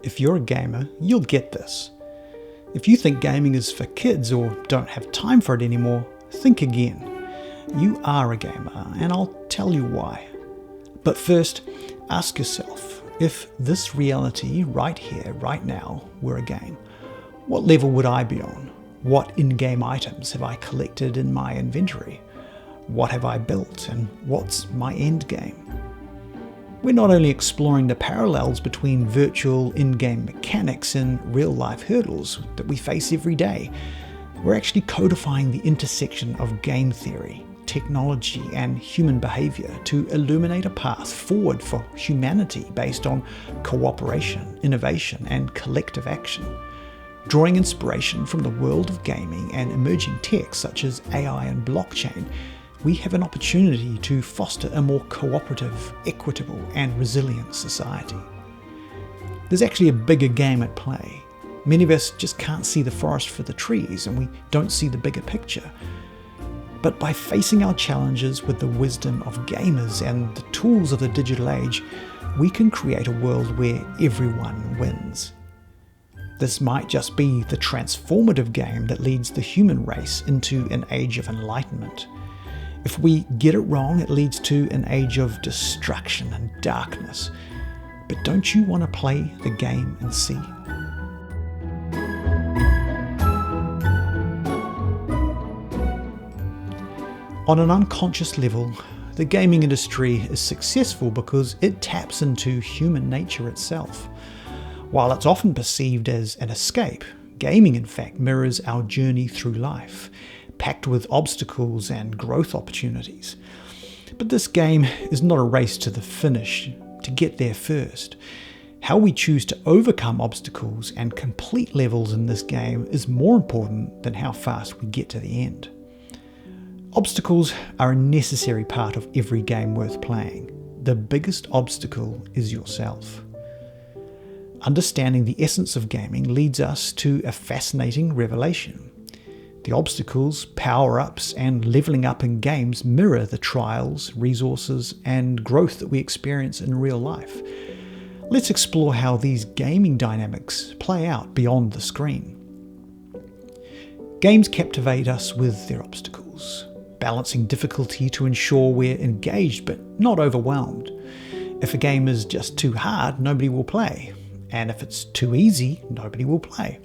If you're a gamer, you'll get this. If you think gaming is for kids or don't have time for it anymore, think again. You are a gamer, and I'll tell you why. But first, ask yourself, if this reality right here, right now, were a game, what level would I be on? What in-game items have I collected in my inventory? What have I built, and what's my end game? We're not only exploring the parallels between virtual in-game mechanics and real-life hurdles that we face every day. We're actually codifying the intersection of game theory, technology, and human behavior to illuminate a path forward for humanity based on cooperation, innovation, and collective action. Drawing inspiration from the world of gaming and emerging tech such as AI and blockchain, we have an opportunity to foster a more cooperative, equitable, and resilient society. There's actually a bigger game at play. Many of us just can't see the forest for the trees, and we don't see the bigger picture. But by facing our challenges with the wisdom of gamers and the tools of the digital age, we can create a world where everyone wins. This might just be the transformative game that leads the human race into an age of enlightenment. If we get it wrong, it leads to an age of destruction and darkness. But don't you want to play the game and see? On an unconscious level, the gaming industry is successful because it taps into human nature itself. While it's often perceived as an escape, gaming in fact mirrors our journey through life, packed with obstacles and growth opportunities. But this game is not a race to the finish, to get there first. How we choose to overcome obstacles and complete levels in this game is more important than how fast we get to the end. Obstacles are a necessary part of every game worth playing. The biggest obstacle is yourself. Understanding the essence of gaming leads us to a fascinating revelation. The obstacles, power-ups, and leveling up in games mirror the trials, resources, and growth that we experience in real life. Let's explore how these gaming dynamics play out beyond the screen. Games captivate us with their obstacles, balancing difficulty to ensure we're engaged but not overwhelmed. If a game is just too hard, nobody will play. And if it's too easy, nobody will play.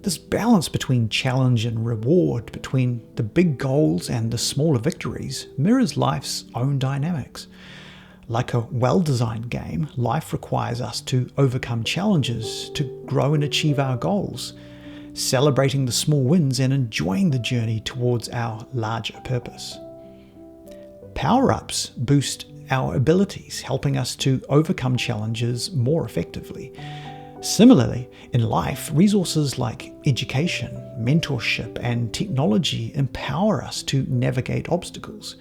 This balance between challenge and reward, between the big goals and the smaller victories, mirrors life's own dynamics. Like a well-designed game, life requires us to overcome challenges, to grow and achieve our goals, celebrating the small wins and enjoying the journey towards our larger purpose. Power-ups boost our abilities, helping us to overcome challenges more effectively. Similarly, in life, resources like education, mentorship, and technology empower us to navigate obstacles.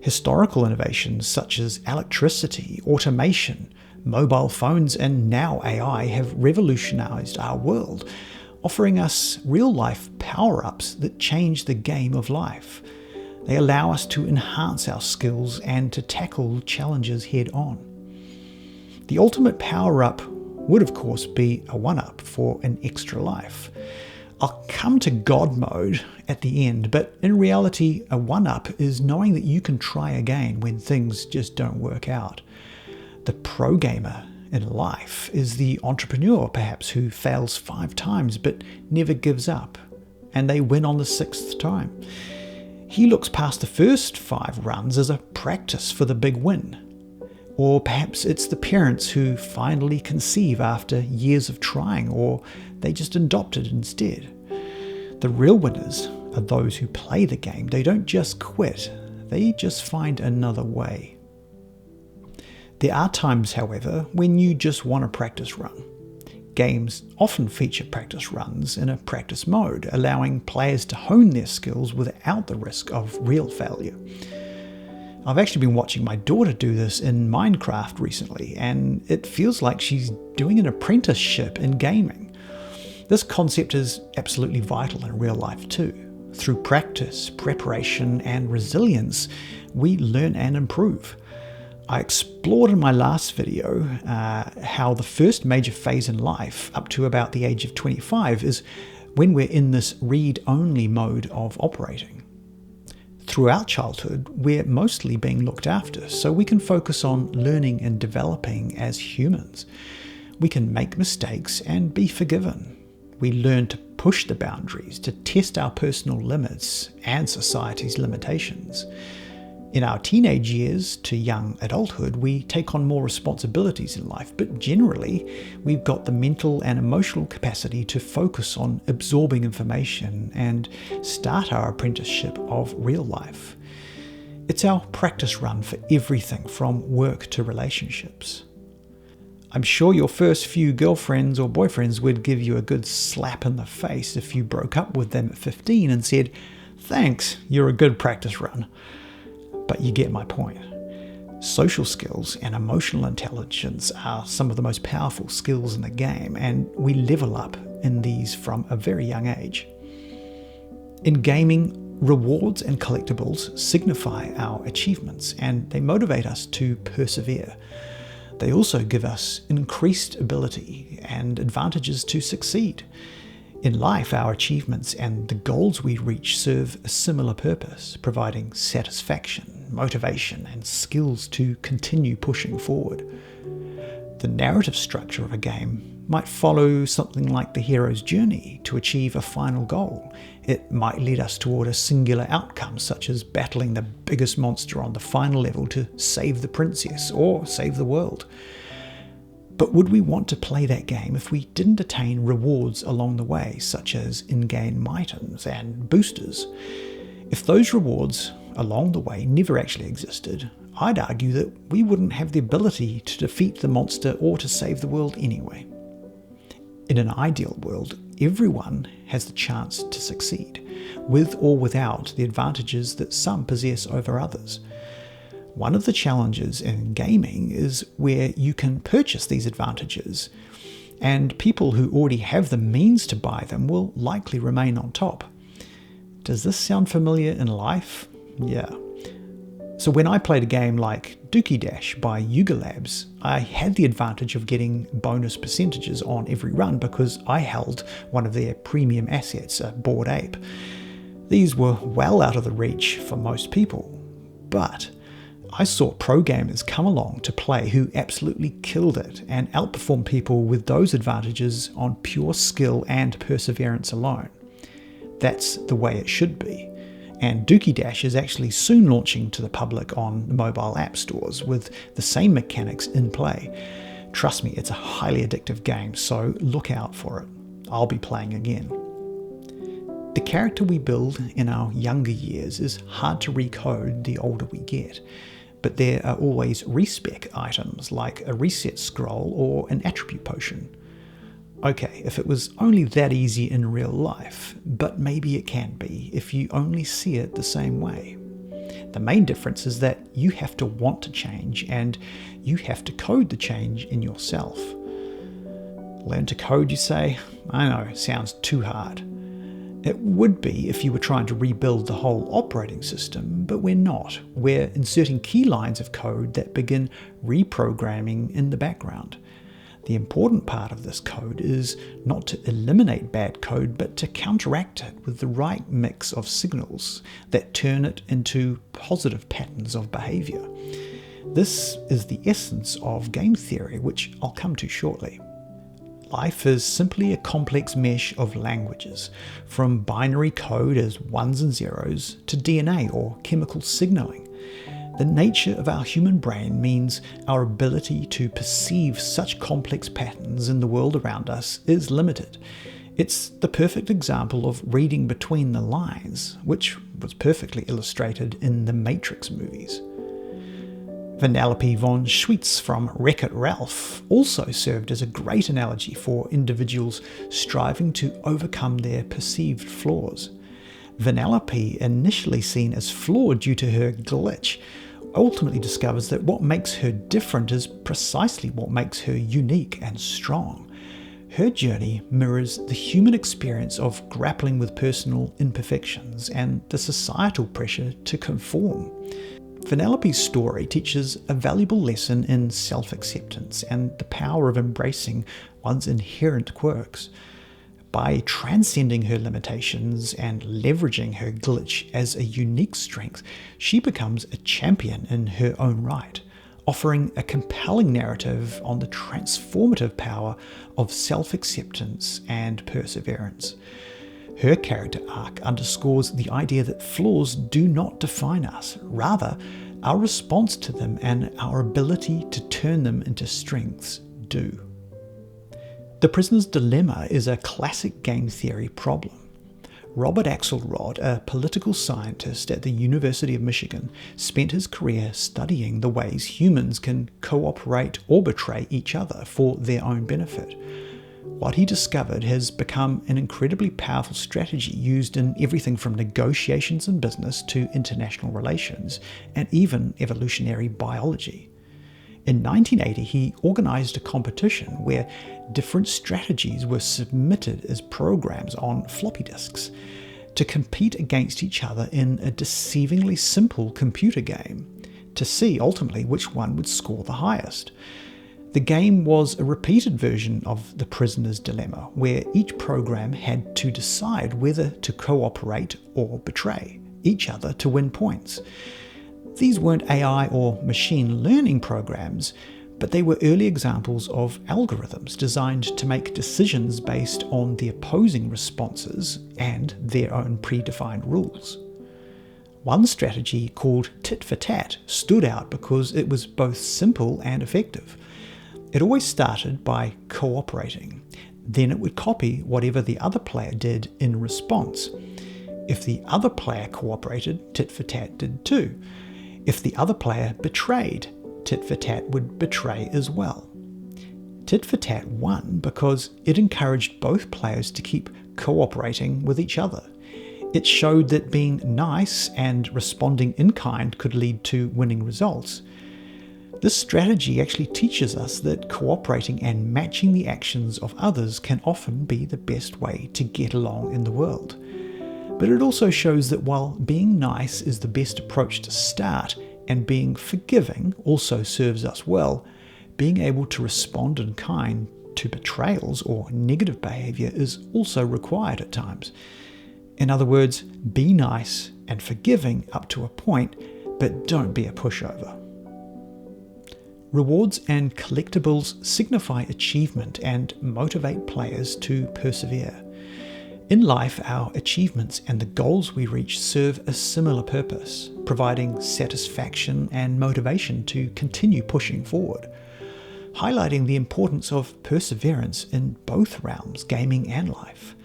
Historical innovations such as electricity, automation, mobile phones, and now AI have revolutionized our world, offering us real-life power-ups that change the game of life. They allow us to enhance our skills and to tackle challenges head-on. The ultimate power-up would of course be a one-up for an extra life. I'll come to God mode at the end, but in reality, a one-up is knowing that you can try again when things just don't work out. The pro gamer in life is the entrepreneur, perhaps, who fails 5 times but never gives up, and they win on the 6th time. He looks past the first 5 runs as a practice for the big win. Or perhaps it's the parents who finally conceive after years of trying, or they just adopt it instead. The real winners are those who play the game. They don't just quit, they just find another way. There are times, however, when you just want a practice run. Games often feature practice runs in a practice mode, allowing players to hone their skills without the risk of real failure. I've actually been watching my daughter do this in Minecraft recently, and it feels like she's doing an apprenticeship in gaming. This concept is absolutely vital in real life too. Through practice, preparation, and resilience, we learn and improve. I explored in my last video how the first major phase in life, up to about the age of 25, is when we're in this read-only mode of operating. Throughout childhood, we're mostly being looked after, so we can focus on learning and developing as humans. We can make mistakes and be forgiven. We learn to push the boundaries, to test our personal limits and society's limitations. In our teenage years to young adulthood, we take on more responsibilities in life, but generally, we've got the mental and emotional capacity to focus on absorbing information and start our apprenticeship of real life. It's our practice run for everything from work to relationships. I'm sure your first few girlfriends or boyfriends would give you a good slap in the face if you broke up with them at 15 and said, "Thanks, you're a good practice run." But you get my point. Social skills and emotional intelligence are some of the most powerful skills in the game, and we level up in these from a very young age. In gaming, rewards and collectibles signify our achievements, and they motivate us to persevere. They also give us increased ability and advantages to succeed. In life, our achievements and the goals we reach serve a similar purpose, providing satisfaction, motivation, and skills to continue pushing forward. The narrative structure of a game might follow something like the hero's journey to achieve a final goal. It might lead us toward a singular outcome, such as battling the biggest monster on the final level to save the princess or save the world. But would we want to play that game if we didn't attain rewards along the way, such as in-game items and boosters? If those rewards along the way never actually existed, I'd argue that we wouldn't have the ability to defeat the monster or to save the world anyway. In an ideal world, everyone has the chance to succeed, with or without the advantages that some possess over others. One of the challenges in gaming is where you can purchase these advantages, and people who already have the means to buy them will likely remain on top. Does this sound familiar in life? Yeah. So when I played a game like Dookie Dash by Yuga Labs, I had the advantage of getting bonus percentages on every run because I held one of their premium assets, a Bored Ape. These were well out of the reach for most people, but I saw pro gamers come along to play who absolutely killed it and outperformed people with those advantages on pure skill and perseverance alone. That's the way it should be. And Dookie Dash is actually soon launching to the public on mobile app stores with the same mechanics in play. Trust me, it's a highly addictive game, so look out for it. I'll be playing again. The character we build in our younger years is hard to recode the older we get, but there are always respec items like a reset scroll or an attribute potion. Okay, if it was only that easy in real life, but maybe it can be if you only see it the same way. The main difference is that you have to want to change and you have to code the change in yourself. Learn to code, you say? I know, sounds too hard. It would be if you were trying to rebuild the whole operating system, but we're not. We're inserting key lines of code that begin reprogramming in the background. The important part of this code is not to eliminate bad code, but to counteract it with the right mix of signals that turn it into positive patterns of behavior. This is the essence of game theory, which I'll come to shortly. Life is simply a complex mesh of languages, from binary code as ones and zeros to DNA or chemical signaling. The nature of our human brain means our ability to perceive such complex patterns in the world around us is limited. It's the perfect example of reading between the lines, which was perfectly illustrated in the Matrix movies. Vanellope von Schweetz from Wreck-It Ralph also served as a great analogy for individuals striving to overcome their perceived flaws. Vanellope, initially seen as flawed due to her glitch, ultimately discovers that what makes her different is precisely what makes her unique and strong. Her journey mirrors the human experience of grappling with personal imperfections and the societal pressure to conform. Vanellope's story teaches a valuable lesson in self-acceptance and the power of embracing one's inherent quirks. By transcending her limitations and leveraging her glitch as a unique strength, she becomes a champion in her own right, offering a compelling narrative on the transformative power of self-acceptance and perseverance. Her character arc underscores the idea that flaws do not define us, rather, our response to them and our ability to turn them into strengths do. The prisoner's dilemma is a classic game theory problem. Robert Axelrod, a political scientist at the University of Michigan, spent his career studying the ways humans can cooperate or betray each other for their own benefit. What he discovered has become an incredibly powerful strategy used in everything from negotiations in business to international relations, and even evolutionary biology. In 1980, he organized a competition where different strategies were submitted as programs on floppy disks to compete against each other in a deceivingly simple computer game to see ultimately which one would score the highest. The game was a repeated version of the prisoner's dilemma, where each program had to decide whether to cooperate or betray each other to win points. These weren't AI or machine learning programs, but they were early examples of algorithms designed to make decisions based on the opposing responses and their own predefined rules. One strategy, called tit for tat, stood out because it was both simple and effective. It always started by cooperating. Then it would copy whatever the other player did in response. If the other player cooperated, tit for tat did too. If the other player betrayed, tit for tat would betray as well. Tit for tat won because it encouraged both players to keep cooperating with each other. It showed that being nice and responding in kind could lead to winning results. This strategy actually teaches us that cooperating and matching the actions of others can often be the best way to get along in the world. But it also shows that while being nice is the best approach to start, and being forgiving also serves us well, being able to respond in kind to betrayals or negative behavior is also required at times. In other words, be nice and forgiving up to a point, but don't be a pushover. Rewards and collectibles signify achievement and motivate players to persevere. In life, our achievements and the goals we reach serve a similar purpose, providing satisfaction and motivation to continue pushing forward, highlighting the importance of perseverance in both realms, gaming and life.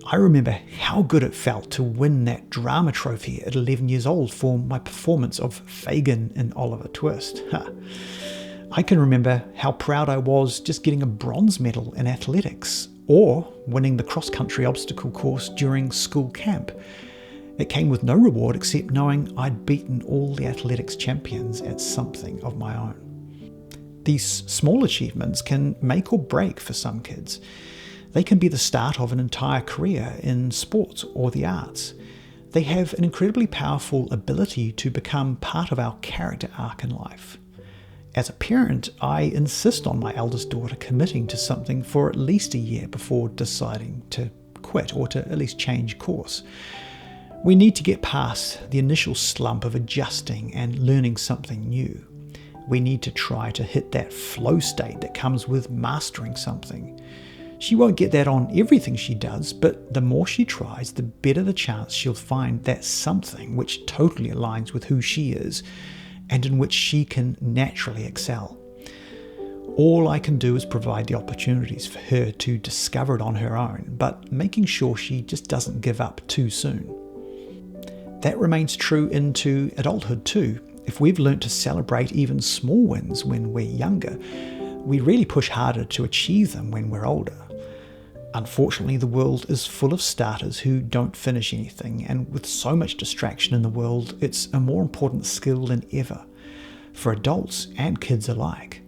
I remember how good it felt to win that drama trophy at 11 years old for my performance of Fagin in Oliver Twist. I can remember how proud I was just getting a bronze medal in athletics, or winning the cross-country obstacle course during school camp. It came with no reward except knowing I'd beaten all the athletics champions at something of my own. These small achievements can make or break for some kids. They can be the start of an entire career in sports or the arts. They have an incredibly powerful ability to become part of our character arc in life. As a parent, I insist on my eldest daughter committing to something for at least a year before deciding to quit or to at least change course. We need to get past the initial slump of adjusting and learning something new. We need to try to hit that flow state that comes with mastering something. She won't get that on everything she does, but the more she tries, the better the chance she'll find that something which totally aligns with who she is and in which she can naturally excel. All I can do is provide the opportunities for her to discover it on her own, but making sure she just doesn't give up too soon. That remains true into adulthood too. If we've learnt to celebrate even small wins when we're younger, we really push harder to achieve them when we're older. Unfortunately, the world is full of starters who don't finish anything, and with so much distraction in the world, it's a more important skill than ever, for adults and kids alike.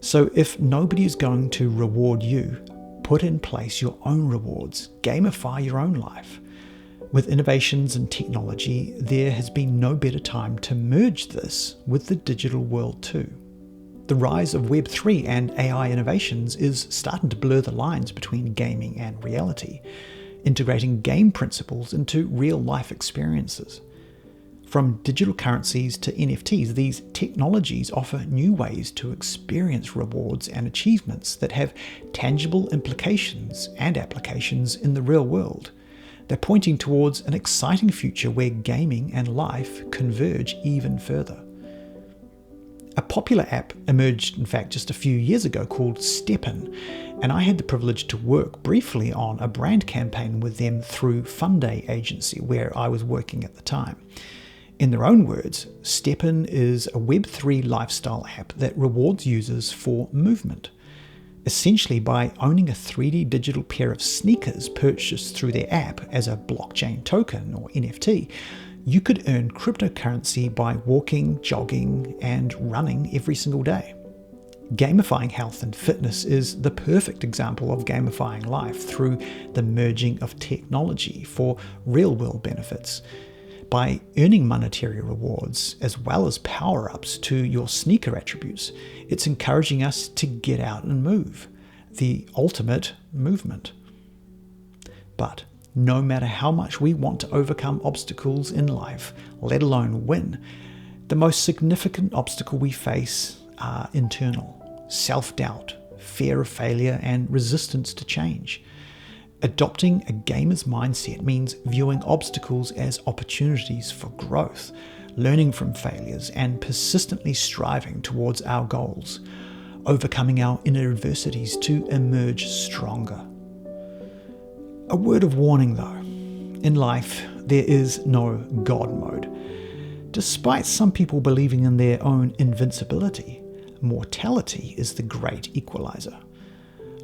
So if nobody is going to reward you, put in place your own rewards, gamify your own life. With innovations in technology, there has been no better time to merge this with the digital world too. The rise of Web3 and AI innovations is starting to blur the lines between gaming and reality, integrating game principles into real-life experiences. From digital currencies to NFTs, these technologies offer new ways to experience rewards and achievements that have tangible implications and applications in the real world. They're pointing towards an exciting future where gaming and life converge even further. A popular app emerged, in fact, just a few years ago called STEPN, and I had the privilege to work briefly on a brand campaign with them through Funday agency, where I was working at the time. In their own words, STEPN is a Web3 lifestyle app that rewards users for movement. Essentially, by owning a 3D digital pair of sneakers purchased through their app as a blockchain token or NFT, you could earn cryptocurrency by walking, jogging, and running every single day. Gamifying health and fitness is the perfect example of gamifying life through the merging of technology for real-world benefits. By earning monetary rewards as well as power-ups to your sneaker attributes, it's encouraging us to get out and move, the ultimate movement. But no matter how much we want to overcome obstacles in life, let alone win, the most significant obstacle we face are internal: self-doubt, fear of failure, and resistance to change. Adopting a gamer's mindset means viewing obstacles as opportunities for growth, learning from failures, and persistently striving towards our goals, overcoming our inner adversities to emerge stronger. A word of warning though, in life there is no God mode. Despite some people believing in their own invincibility, mortality is the great equalizer.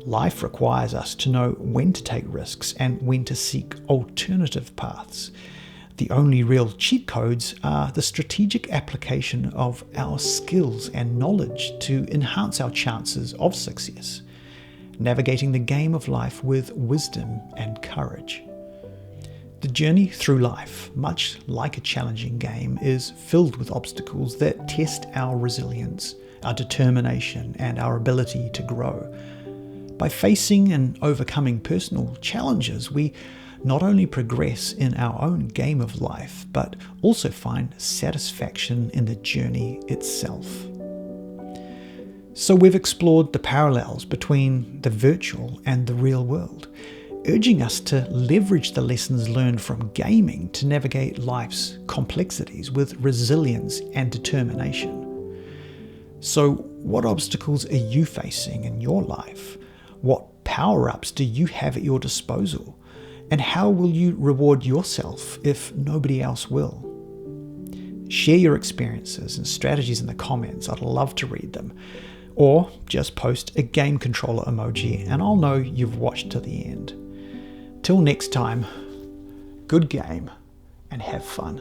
Life requires us to know when to take risks and when to seek alternative paths. The only real cheat codes are the strategic application of our skills and knowledge to enhance our chances of success, navigating the game of life with wisdom and courage. The journey through life, much like a challenging game, is filled with obstacles that test our resilience, our determination, and our ability to grow. By facing and overcoming personal challenges, we not only progress in our own game of life, but also find satisfaction in the journey itself. So we've explored the parallels between the virtual and the real world, urging us to leverage the lessons learned from gaming to navigate life's complexities with resilience and determination. So what obstacles are you facing in your life? What power-ups do you have at your disposal? And how will you reward yourself if nobody else will? Share your experiences and strategies in the comments. I'd love to read them. Or just post a game controller emoji and I'll know you've watched to the end. Till next time, good game and have fun.